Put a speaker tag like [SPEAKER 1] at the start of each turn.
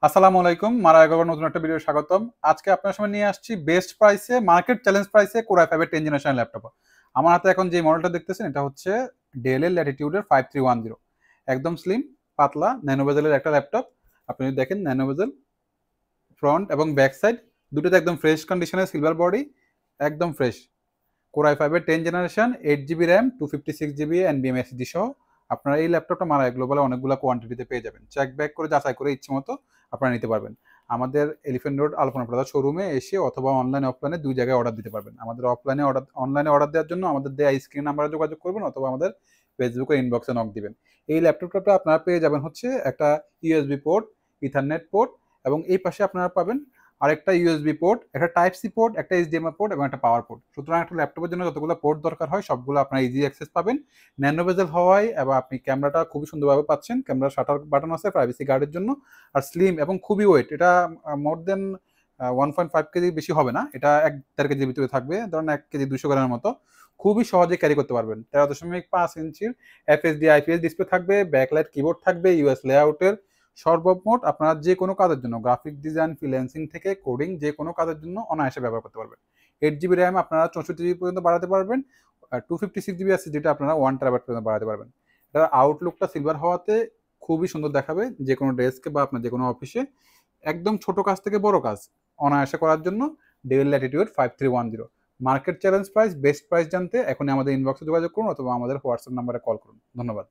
[SPEAKER 1] আসসালামু আলাইকুম, মারা এগারো নতুন একটা ভিডিও স্বাগতম। আজকে আপনার সামনে নিয়ে আসছি বেস্ট প্রাইসে, মার্কেট চ্যালেঞ্জ প্রাইসে কোরাই ফাইভের 10 জেনারেশন ল্যাপটপ। আমার হাতে এখন যে মডেলটা দেখতেছেন এটা হচ্ছে ডেলের ল্যাটিটিউডের 5310। একদম স্লিম, পাতলা, ন্যানো বেজেলের একটা ল্যাপটপ। আপনি যদি দেখেন ন্যানো বেজেল, ফ্রন্ট এবং ব্যাক সাইড দুটোতে একদম ফ্রেশ কন্ডিশনের সিলভার বডি, একদম ফ্রেশ। কোরাই ফাইভের 10 জেনারেশন, 8 জিবি র্যাম, 256 জিবি এনবিএম এসএসডি সহ আপনারা এই ল্যাপটপটা মারা গ্লোবালে অনেকগুলো কোয়ান্টিটিতে পেয়ে যাবেন। চেক ব্যাক করে যাচাই করে ইচ্ছে মতো আপনারা নিতে পারবেন। আমাদের এলিফ্যান্ট রোড আলপনা প্লাজা শোরুমে এসে অথবা অনলাইনে অফলাইনে দুই জায়গায় অর্ডার দিতে পারবেন। আমাদের অনলাইনে অর্ডার দেওয়ার জন্য আমাদের দেওয়া স্ক্রিন নাম্বারে যোগাযোগ করবেন অথবা আমাদের ফেসবুকে ইনবক্সে নক দিবেন। এই ল্যাপটপটা আপনারা পেয়ে যাবেন হচ্ছে একটা ইউএসবি পোর্ট, ইথারনেট পোর্ট, এবং এই পাশে আপনারা পাবেন আরেকটা ইউএসবি পোর্ট, একটা টাইপ সি পোর্ট, একটা এইচডিএমআই পোর্ট এবং একটা পাওয়ার পোর্ট। সুতরাং একটা ল্যাপটপের জন্য যতগুলো পোর্ট দরকার হয় সবগুলো আপনারা ইজি অ্যাক্সেস পাবেন। ন্যানো বেজেল হওয়ায় এবং আপনি ক্যামেরাটা খুবই সুন্দরভাবে পাচ্ছেন। ক্যামেরার শাটার বাটন আছে প্রাইভেসি গার্ডের জন্য। আর স্লিম এবং খুবই ওয়েট, এটা মোর দেন 1.5 কেজি বেশি হবে না, এটা 1-1.5 কেজির ভিতরে থাকবে, ধরেন 1 কেজি 200 গ্রামের মতো। খুবই সহজে ক্যারি করতে পারবেন। 13.5 ইঞ্চির এফএসডি আইপিএস ডিসপ্লে থাকবে, ব্যাকলাইট কিবোর্ড থাকবে, ইউএস লেআউটের। সর্বমোট আপনারা যে কোনো কাজের জন্য, গ্রাফিক ডিজাইন, ফ্রিল্যান্সিং থেকে কোডিং, যে কোনো কাজের জন্য অনায়াসে ব্যবহার করতে পারবেন। 8 জিবি র্যাম আপনারা 64 জিবি পর্যন্ত বাড়াতে পারবেন। 256 জিবি আছে যেটা আপনারা 1 টেরাবাইট পর্যন্ত বাড়াতে পারবেন। এটার আউটলুকটা সিলভার হওয়াতে খুবই সুন্দর দেখাবে যে কোনো ডেস্কে বা আপনার যে কোনো অফিসে। একদম ছোট কাজ থেকে বড় কাজ অনায়াসে করার জন্য del Latitude 5310। Market challenge price, best price জানতে এখনই আমাদের ইনবক্সে যোগাযোগ করুন অথবা আমাদের হোয়াটসঅ্যাপ নাম্বারে কল করুন। ধন্যবাদ।